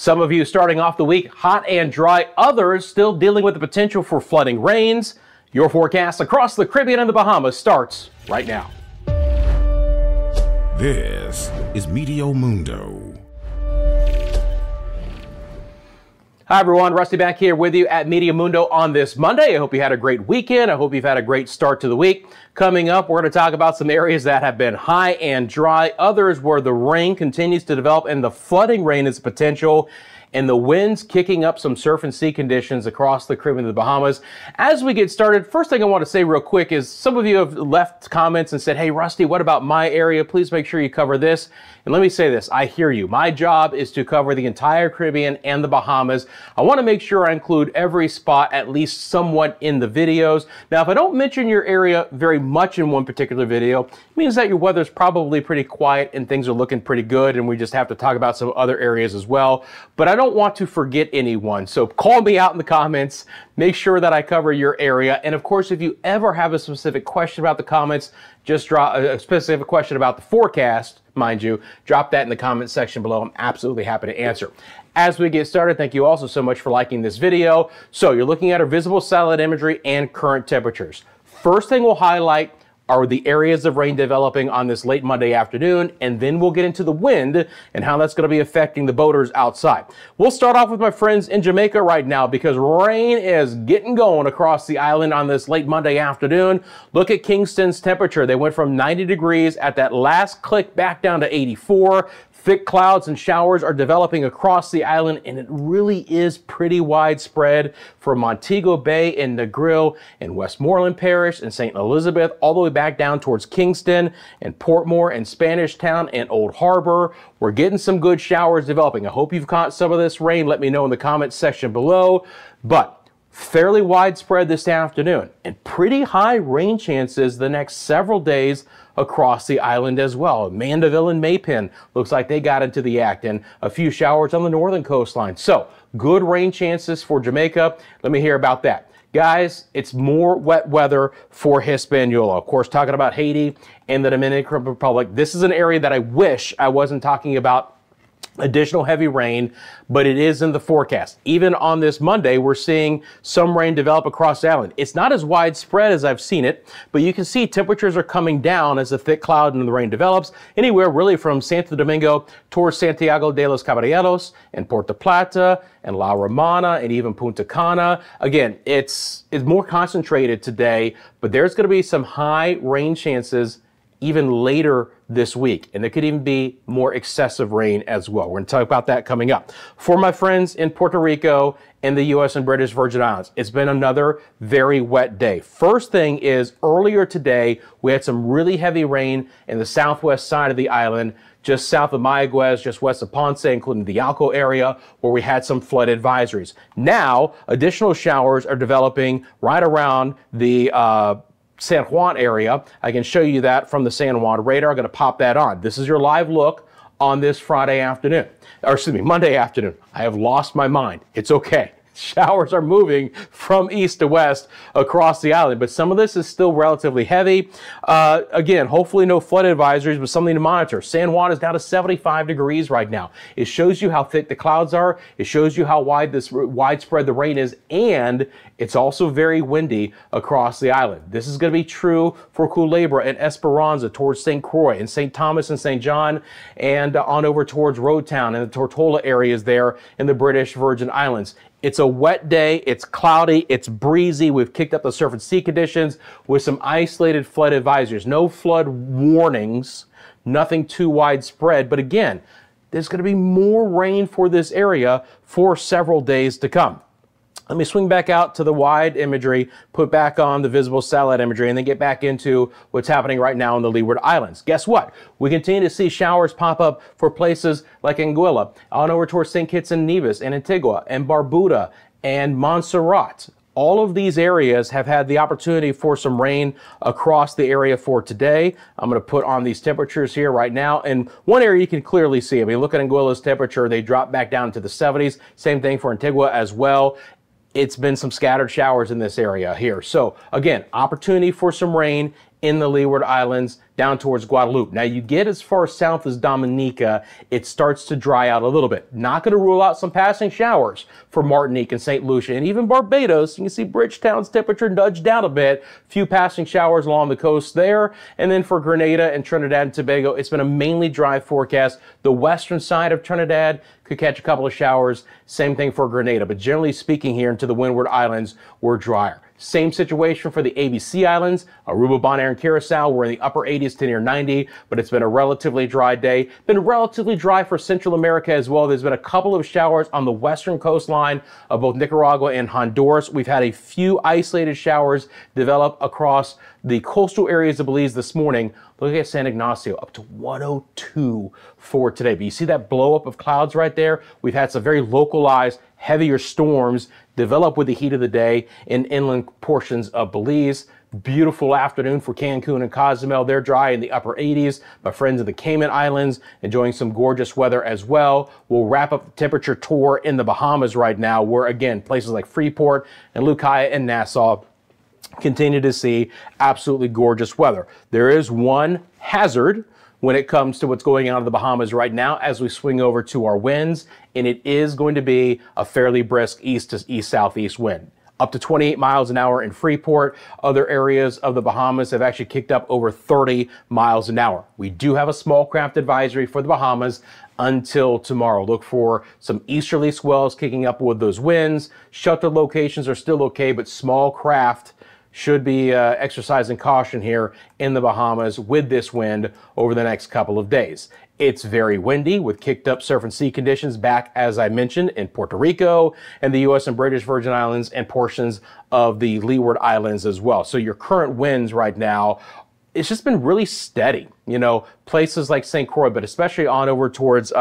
Some of you starting off the week hot and dry, others still dealing with the potential for flooding rains. Your forecast across the Caribbean and the Bahamas starts right now. This is Meteo Mundo. Hi everyone, Rusty back here with you at Meteo Mundo on this Monday. I hope you had a great weekend. I hope you've had a great start to the week. Coming up, we're going to talk about some areas that have been high and dry, others where the rain continues to develop and the flooding rain is potential, and the winds kicking up some surf and sea conditions across the Caribbean and the Bahamas. As we get started, first thing I want to say real quick is some of you have left comments and said, hey, Rusty, what about my area? Please make sure you cover this. And let me say this, I hear you. My job is to cover the entire Caribbean and the Bahamas. I want to make sure I include every spot at least somewhat in the videos. Now, if I don't mention your area very much in one particular video, it means that your weather's probably pretty quiet and things are looking pretty good, and we just have to talk about some other areas as well. But I don't want to forget anyone, so call me out in the comments. Make sure that I cover your area. And of course, if you ever have a specific question about the comments, just drop a specific question about the forecast, mind you, drop that in the comment section below. I'm absolutely happy to answer. As we get started, thank you also so much for liking this video. So you're looking at our visible satellite imagery and current temperatures. First thing we'll highlight are the areas of rain developing on this late Monday afternoon, and then we'll get into the wind and how that's going to be affecting the boaters outside. We'll start off with my friends in Jamaica right now because rain is getting going across the island on this late Monday afternoon. Look at Kingston's temperature. They went from 90 degrees at that last click back down to 84. Thick clouds and showers are developing across the island, and it really is pretty widespread from Montego Bay and Negril and Westmoreland Parish and St. Elizabeth all the way back down towards Kingston and Portmore and Spanish Town and Old Harbor. We're getting some good showers developing. I hope you've caught some of this rain. Let me know in the comments section below. But fairly widespread this afternoon and pretty high rain chances the next several days across the island as well. Mandeville and Maypen looks like they got into the act, and a few showers on the northern coastline. So good rain chances for Jamaica. Let me hear about that. Guys, it's more wet weather for Hispaniola. Of course, talking about Haiti and the Dominican Republic. This is an area that I wish I wasn't talking about additional heavy rain, but it is in the forecast. Even on this Monday, we're seeing some rain develop across the island. It's not as widespread as I've seen it, but you can see temperatures are coming down as the thick cloud and the rain develops, anywhere really from Santo Domingo towards Santiago de los Caballeros and Puerto Plata and La Romana and even Punta Cana. Again, it's more concentrated today, but there's going to be some high rain chances even later this week, and there could even be more excessive rain as well. We're going to talk about that coming up. For my friends in Puerto Rico and the U.S. and British Virgin Islands, it's been another very wet day. First thing is, earlier today, we had some really heavy rain in the southwest side of the island, just south of Mayaguez, just west of Ponce, including the Yauco area, where we had some flood advisories. Now, additional showers are developing right around the San Juan area. I can show you that from the San Juan radar. I'm going to pop that on. This is your live look on this Friday afternoon, or excuse me, Monday afternoon. I have lost my mind. It's okay. Showers are moving from east to west across the island, but some of this is still relatively heavy. Again, hopefully no flood advisories, but something to monitor. San Juan is down to 75 degrees right now. It shows you how thick the clouds are. It shows you how widespread the rain is, and it's also very windy across the island. This is going to be true for Culebra and Esperanza towards St. Croix and St. Thomas and St. John, and on over towards Roadtown and the Tortola areas there in the British Virgin Islands. It's a wet day, it's cloudy, it's breezy. We've kicked up the surf and sea conditions with some isolated flood advisories. No flood warnings, nothing too widespread. But again, there's going to be more rain for this area for several days to come. Let me swing back out to the wide imagery, put back on the visible satellite imagery, and then get back into what's happening right now in the Leeward Islands. Guess what? We continue to see showers pop up for places like Anguilla, on over towards St. Kitts and Nevis, and Antigua, and Barbuda, and Montserrat. All of these areas have had the opportunity for some rain across the area for today. I'm going to put on these temperatures here right now. And one area you can clearly see, I mean, look at Anguilla's temperature. They dropped back down to the 70s. Same thing for Antigua as well. It's been some scattered showers in this area here. So again, opportunity for some rain in the Leeward Islands down towards Guadeloupe. Now you get as far south as Dominica, it starts to dry out a little bit. Not going to rule out some passing showers for Martinique and St. Lucia and even Barbados. You can see Bridgetown's temperature nudged down a bit. Few passing showers along the coast there. And then for Grenada and Trinidad and Tobago, it's been a mainly dry forecast. The western side of Trinidad could catch a couple of showers. Same thing for Grenada. But generally speaking here into the Windward Islands, we're drier. Same situation for the ABC Islands. Aruba, Bonaire, and Curacao, we're in the upper 80s to near 90, but it's been a relatively dry day. Been relatively dry for Central America as well. There's been a couple of showers on the western coastline of both Nicaragua and Honduras. We've had a few isolated showers develop across the coastal areas of Belize this morning. Look at San Ignacio, up to 102 for today. But you see that blow up of clouds right there? We've had some very localized, heavier storms develop with the heat of the day in inland portions of Belize. Beautiful afternoon for Cancun and Cozumel. They're dry in the upper 80s. My friends in the Cayman Islands enjoying some gorgeous weather as well. We'll wrap up the temperature tour in the Bahamas right now, where again, places like Freeport and Lucaya and Nassau continue to see absolutely gorgeous weather. There is one hazard when it comes to what's going on in the Bahamas right now as we swing over to our winds, and it is going to be a fairly brisk east to east-southeast wind. Up to 28 miles an hour in Freeport. Other areas of the Bahamas have actually kicked up over 30 miles an hour. We do have a small craft advisory for the Bahamas until tomorrow. Look for some easterly swells kicking up with those winds. Shelter locations are still okay, but small craft should be exercising caution here in the Bahamas with this wind over the next couple of days. It's very windy with kicked up surf and sea conditions back, as I mentioned, in Puerto Rico and the U.S. and British Virgin Islands and portions of the Leeward Islands as well. So your current winds right now, it's just been really steady. You know, places like St. Croix, but especially on over towards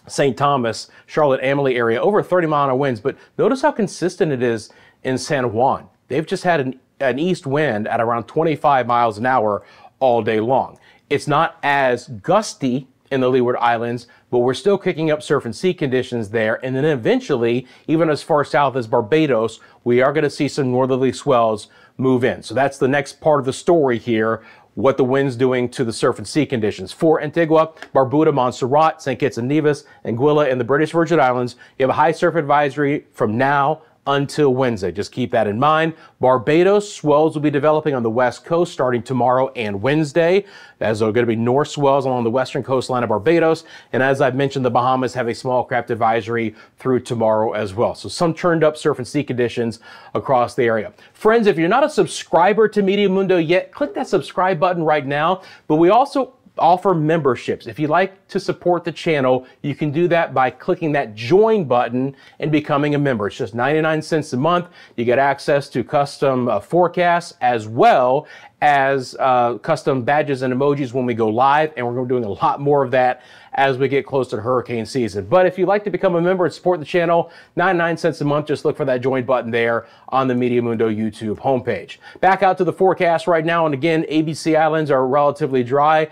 St. Thomas, Charlotte, Amalie area, over 30-mile-an-hour winds. But notice how consistent it is in San Juan. They've just had an east wind at around 25 miles an hour all day long. It's not as gusty in the Leeward Islands, but we're still kicking up surf and sea conditions there. And then eventually, even as far south as Barbados, we are going to see some northerly swells move in. So that's the next part of the story here, what the wind's doing to the surf and sea conditions. For Antigua, Barbuda, Montserrat, St. Kitts and Nevis, Anguilla, and the British Virgin Islands, you have a high surf advisory from now until Wednesday. Just keep that in mind. Barbados, swells will be developing on the west coast starting tomorrow and Wednesday, as there are going to be north swells along the western coastline of Barbados. And as I've mentioned, the Bahamas have a small craft advisory through tomorrow as well. So some turned up surf and sea conditions across the area. Friends, if you're not a subscriber to Meteo Mundo yet, click that subscribe button right now. But we also offer memberships. If you'd like to support the channel, you can do that by clicking that join button and becoming a member. It's just 99 cents a month. You get access to custom forecasts as well as custom badges and emojis when we go live, and we're going to be doing a lot more of that as we get closer to hurricane season. But if you'd like to become a member and support the channel, 99 cents a month, just look for that join button there on the Meteo Mundo YouTube homepage. Back out to the forecast right now, and again, ABC Islands are relatively dry.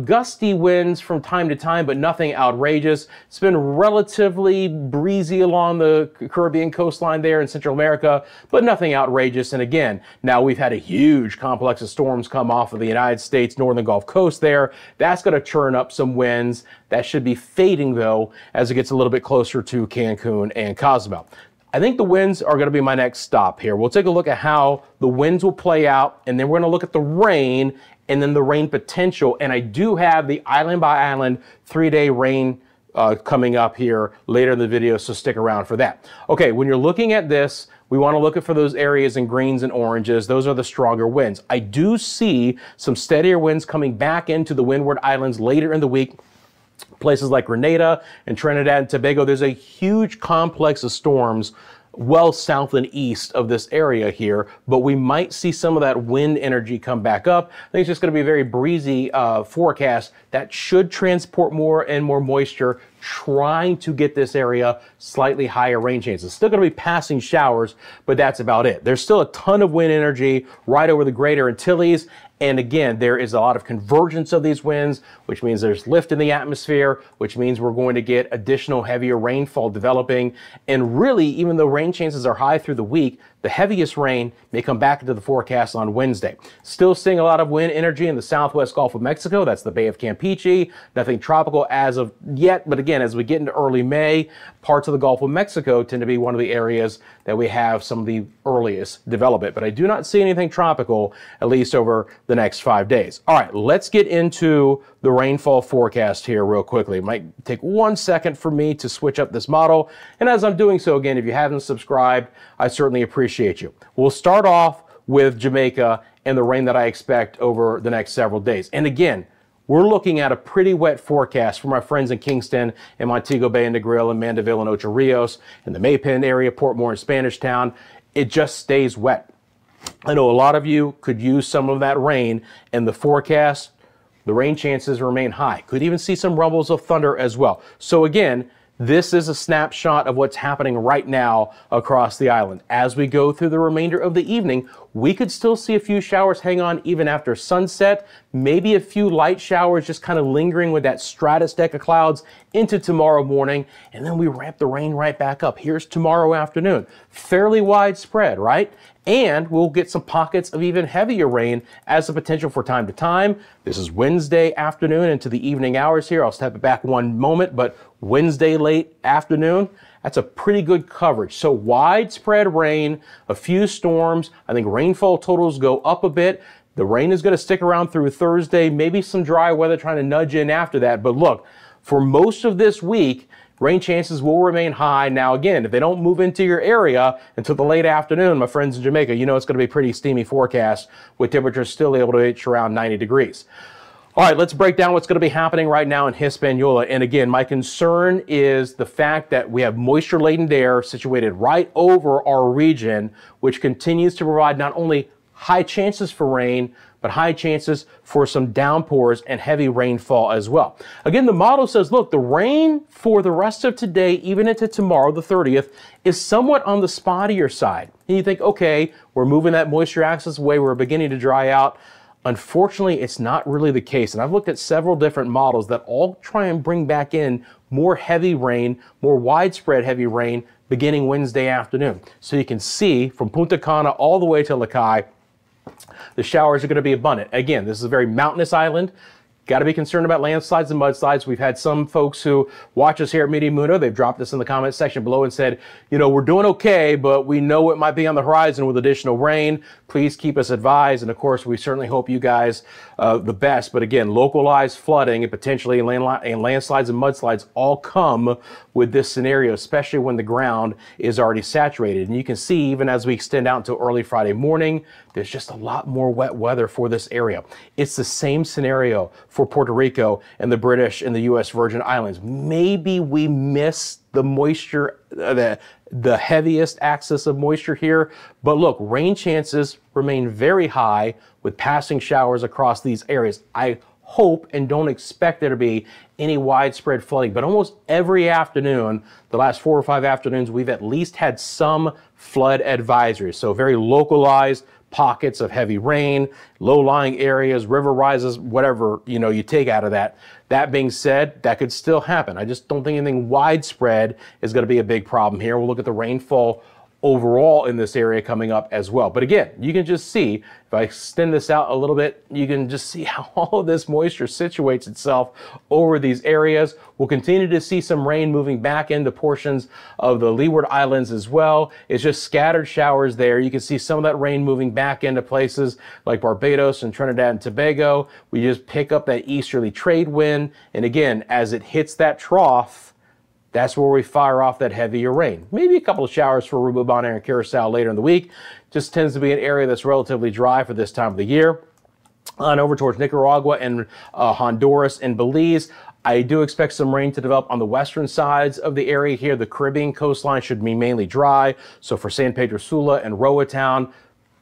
Gusty winds from time to time, but nothing outrageous. It's been relatively breezy along the Caribbean coastline there in Central America, but nothing outrageous. And again, now we've had a huge complex of storms come off of the United States northern Gulf Coast there. That's going to churn up some winds. That should be fading, though, as it gets a little bit closer to Cancun and Cozumel. I think the winds are going to be my next stop here. We'll take a look at how the winds will play out, and then we're going to look at the rain and then the rain potential. And I do have the island by island 3-day rain coming up here later in the video, so stick around for that. Okay, when you're looking at this, we want to look for those areas in greens and oranges. Those are the stronger winds. I do see some steadier winds coming back into the Windward Islands later in the week. Places like Grenada and Trinidad and Tobago, there's a huge complex of storms well south and east of this area here, but we might see some of that wind energy come back up. I think it's just going to be a very breezy forecast that should transport more and more moisture, trying to get this area slightly higher rain chances. Still going to be passing showers, but that's about it. There's still a ton of wind energy right over the Greater Antilles. And again, there is a lot of convergence of these winds, which means there's lift in the atmosphere, which means we're going to get additional heavier rainfall developing. And really, even though rain chances are high through the week, The heaviest rain may come back into the forecast on Wednesday. Still seeing a lot of wind energy in the southwest Gulf of Mexico. That's the Bay of Campeche. Nothing tropical as of yet, but again, as we get into early May, parts of the Gulf of Mexico tend to be one of the areas that we have some of the earliest development. But I do not see anything tropical, at least over the next 5 days. All right, let's get into the rainfall forecast here real quickly. It might take 1 second for me to switch up this model. And as I'm doing so, again, if you haven't subscribed, I certainly appreciate you. We'll start off with Jamaica and the rain that I expect over the next several days. And again, we're looking at a pretty wet forecast for my friends in Kingston and Montego Bay and Negril and Mandeville and Ocho Rios and the Maypen area, Portmore and Spanish Town. It just stays wet. I know a lot of you could use some of that rain, and the forecast, the rain chances remain high. Could even see some rumbles of thunder as well. So again, this is a snapshot of what's happening right now across the island. As we go through the remainder of the evening, we could still see a few showers hang on even after sunset, maybe a few light showers just kind of lingering with that stratus deck of clouds into tomorrow morning, and then we ramp the rain right back up. Here's tomorrow afternoon. Fairly widespread, right? And we'll get some pockets of even heavier rain as a potential for time to time. This is Wednesday afternoon into the evening hours here. I'll step it back one moment, but Wednesday late afternoon, that's a pretty good coverage. So widespread rain, a few storms. I think rainfall totals go up a bit. The rain is going to stick around through Thursday, maybe some dry weather trying to nudge in after that. But look, for most of this week, rain chances will remain high. Now, again, if they don't move into your area until the late afternoon, my friends in Jamaica, you know it's going to be a pretty steamy forecast with temperatures still able to reach around 90 degrees. All right, let's break down what's going to be happening right now in Hispaniola. And again, my concern is the fact that we have moisture-laden air situated right over our region, which continues to provide not only high chances for rain, but high chances for some downpours and heavy rainfall as well. Again, the model says, look, the rain for the rest of today, even into tomorrow, the 30th, is somewhat on the spottier side. And you think, okay, we're moving that moisture axis away, we're beginning to dry out. Unfortunately, it's not really the case. And I've looked at several different models that all try and bring back in more heavy rain, more widespread heavy rain beginning Wednesday afternoon. So you can see from Punta Cana all the way to Lakay, the showers are going to be abundant. Again, this is a very mountainous island. Got to be concerned about landslides and mudslides. We've had some folks who watch us here at Meteo Mundo. They've dropped this in the comment section below and said, you know, we're doing okay, but we know it might be on the horizon with additional rain. Please keep us advised. And of course, we certainly hope you guys the best. But again, localized flooding and potentially landslides and mudslides all come with this scenario, especially when the ground is already saturated. And you can see, even as we extend out until early Friday morning, there's just a lot more wet weather for this area. It's the same scenario for Puerto Rico and the British and the U.S. Virgin Islands. Maybe we miss the moisture, the heaviest axis of moisture here. But look, rain chances remain very high with passing showers across these areas. I hope and don't expect there to be any widespread flooding, but almost every afternoon, the last 4 or 5 afternoons, we've at least had some flood advisories. So very localized pockets of heavy rain, low-lying areas, river rises, whatever, you know, you take out of that. That being said, that could still happen. I just don't think anything widespread is going to be a big problem here. We'll look at the rainfall overall in this area coming up as well. But again, you can just see, if I extend this out a little bit, you can just see how all of this moisture situates itself over these areas. We'll continue to see some rain moving back into portions of the Leeward Islands as well. It's just scattered showers there. You can see some of that rain moving back into places like Barbados and Trinidad and Tobago. We just pick up that easterly trade wind. And again, as it hits that trough, that's where we fire off that heavier rain. Maybe a couple of showers for Aruba, Bonaire, and Curacao later in the week. Just tends to be an area that's relatively dry for this time of the year. On over towards Nicaragua and Honduras and Belize, I do expect some rain to develop on the western sides of the area here. The Caribbean coastline should be mainly dry. So for San Pedro Sula and Roatan,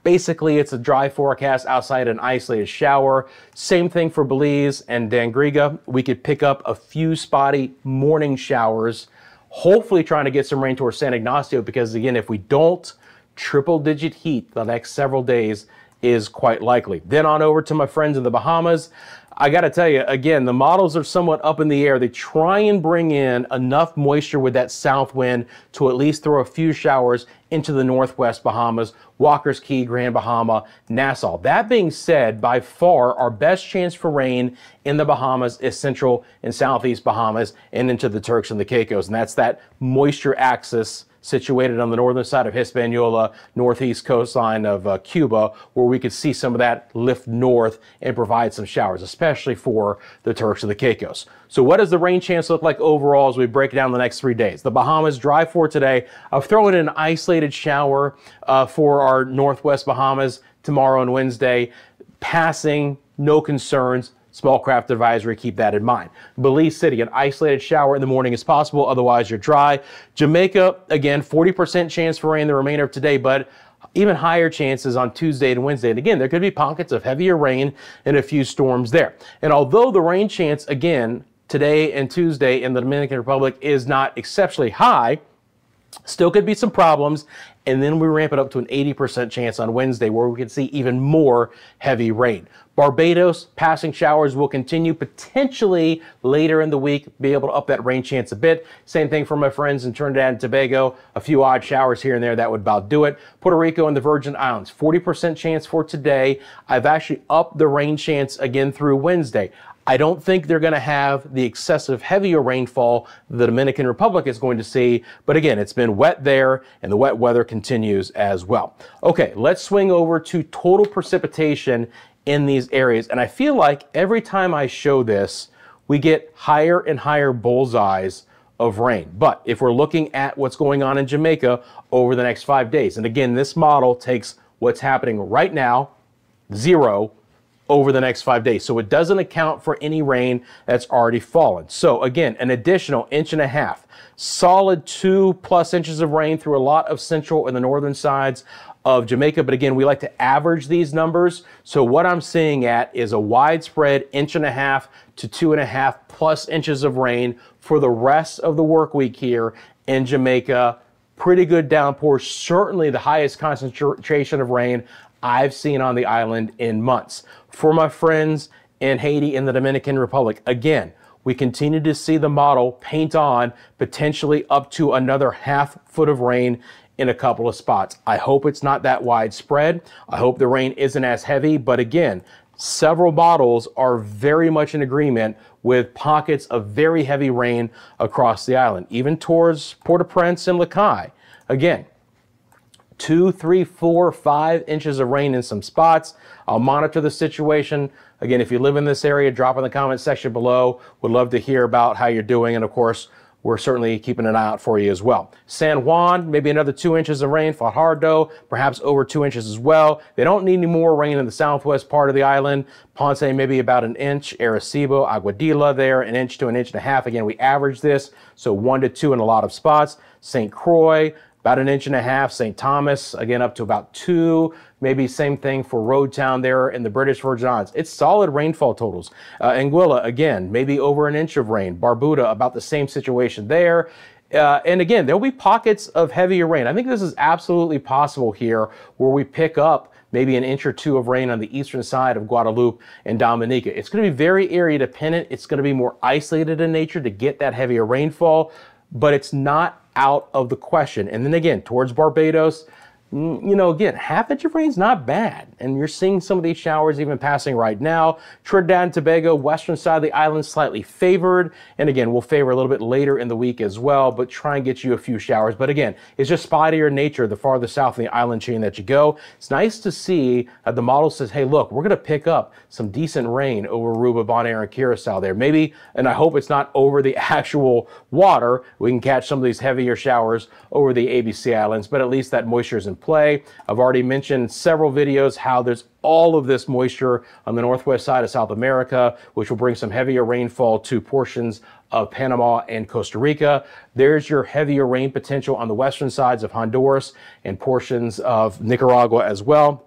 basically, it's a dry forecast outside an isolated shower. Same thing for Belize and Dangriga. We could pick up a few spotty morning showers, hopefully trying to get some rain towards San Ignacio, because again, if we don't, triple-digit heat the next several days is quite likely. Then on over to my friends in the Bahamas. I got to tell you, again, the models are somewhat up in the air. They try and bring in enough moisture with that south wind to at least throw a few showers into the northwest Bahamas, Walker's Key, Grand Bahama, Nassau. That being said, by far, our best chance for rain in the Bahamas is central and southeast Bahamas and into the Turks and the Caicos. And that's that moisture axis situated on the northern side of Hispaniola, northeast coastline of Cuba, where we could see some of that lift north and provide some showers, especially for the Turks and the Caicos. So what does the rain chance look like overall as we break down the next 3 days? The Bahamas dry for today. I've thrown in an isolated shower for our northwest Bahamas tomorrow and Wednesday. Passing, no concerns. Small craft advisory, keep that in mind. Belize City, an isolated shower in the morning is possible, otherwise you're dry. Jamaica, again, 40% chance for rain the remainder of today, but even higher chances on Tuesday and Wednesday. And again, there could be pockets of heavier rain and a few storms there. And although the rain chance, again, today and Tuesday in the Dominican Republic is not exceptionally high, still could be some problems. And then we ramp it up to an 80% chance on Wednesday, where we can see even more heavy rain. Barbados, passing showers will continue, potentially later in the week, be able to up that rain chance a bit. Same thing for my friends in Trinidad and Tobago, a few odd showers here and there, that would about do it. Puerto Rico and the Virgin Islands, 40% chance for today. I've actually upped the rain chance again through Wednesday. I don't think they're going to have the excessive heavier rainfall the Dominican Republic is going to see. But again, it's been wet there and the wet weather continues as well. Okay, let's swing over to total precipitation in these areas. And I feel like every time I show this, we get higher and higher bullseyes of rain. But if we're looking at what's going on in Jamaica over the next 5 days, and again, this model takes what's happening right now, 0, over the next 5 days. So it doesn't account for any rain that's already fallen. So again, an additional 1.5 inches, solid 2+ inches of rain through a lot of central and the northern sides of Jamaica. But again, we like to average these numbers. So what I'm seeing at is a widespread 1.5 to 2.5+ inches of rain for the rest of the work week here in Jamaica. Pretty good downpour, certainly the highest concentration of rain I've seen on the island in months. For my friends in Haiti and the Dominican Republic, again, we continue to see the model paint on potentially up to another ½ foot of rain in a couple of spots. I hope it's not that widespread. I hope the rain isn't as heavy, but again, several models are very much in agreement with pockets of very heavy rain across the island, even towards Port-au-Prince and Lacaille. Again, 2, 3, 4, 5 inches of rain in some spots. I'll monitor the situation. Again, if you live in this area, drop in the comment section below. Would love to hear about how you're doing. And of course, we're certainly keeping an eye out for you as well. San Juan, maybe another 2 inches of rain. Fajardo, perhaps over 2 inches as well. They don't need any more rain in the southwest part of the island. Ponce, maybe about 1 inch. Arecibo, Aguadilla there, 1 inch to 1.5 inches. Again, we average this, so 1 to 2 in a lot of spots. St. Croix, about 1.5 inches. St. Thomas, again, up to about 2. Maybe same thing for Road Town there in the British Virgin Islands. It's solid rainfall totals. Anguilla, again, maybe over 1 inch of rain. Barbuda, about the same situation there. And again, there'll be pockets of heavier rain. I think this is absolutely possible here where we pick up maybe 1 inch or 2 of rain on the eastern side of Guadeloupe and Dominica. It's going to be very area dependent. It's going to be more isolated in nature to get that heavier rainfall, but it's not out of the question. And then again, towards Barbados, you know, again, ½ inch of rain is not bad. And you're seeing some of these showers even passing right now. Trinidad and Tobago, western side of the island, slightly favored. And again, we'll favor a little bit later in the week as well, but try and get you a few showers. But again, it's just spottier in nature the farther south in the island chain that you go. It's nice to see the model says, hey, look, we're going to pick up some decent rain over Aruba, Bonaire, and Curacao there. Maybe, and I hope it's not over the actual water. We can catch some of these heavier showers over the ABC Islands, but at least that moisture is in play. I've already mentioned several videos how there's all of this moisture on the northwest side of South America, which will bring some heavier rainfall to portions of Panama and Costa Rica. There's your heavier rain potential on the western sides of Honduras and portions of Nicaragua as well.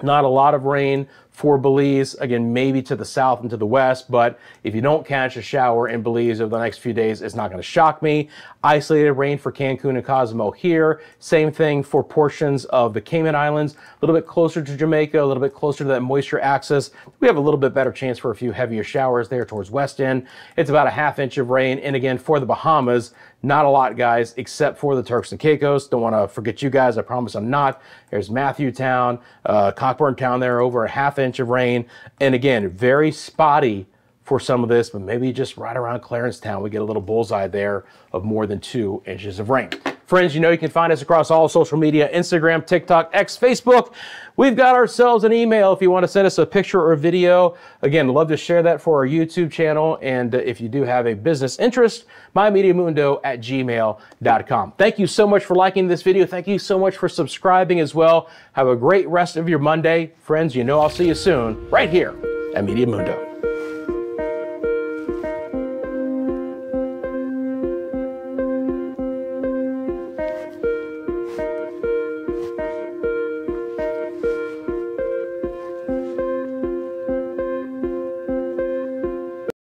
Not a lot of rain for Belize. Again, maybe to the south and to the west, but if you don't catch a shower in Belize over the next few days, it's not going to shock me. Isolated rain for Cancun and Cozumel here. Same thing for portions of the Cayman Islands, a little bit closer to Jamaica, a little bit closer to that moisture axis. We have a little bit better chance for a few heavier showers there towards West End. It's about a ½ inch of rain. And again, for the Bahamas, not a lot, guys, except for the Turks and Caicos. Don't want to forget you guys. I promise I'm not. There's Matthew Town, Cockburn Town there, over a ½ inch of rain. And again, very spotty for some of this, but maybe just right around Clarence Town, we get a little bullseye there of more than 2 inches of rain. Friends, you know you can find us across all social media, Instagram, TikTok, X, Facebook. We've got ourselves an email if you want to send us a picture or a video. Again, love to share that for our YouTube channel. And if you do have a business interest, myMediaMundo@gmail.com. Thank you so much for liking this video. Thank you so much for subscribing as well. Have a great rest of your Monday. Friends, you know I'll see you soon right here at Media Mundo.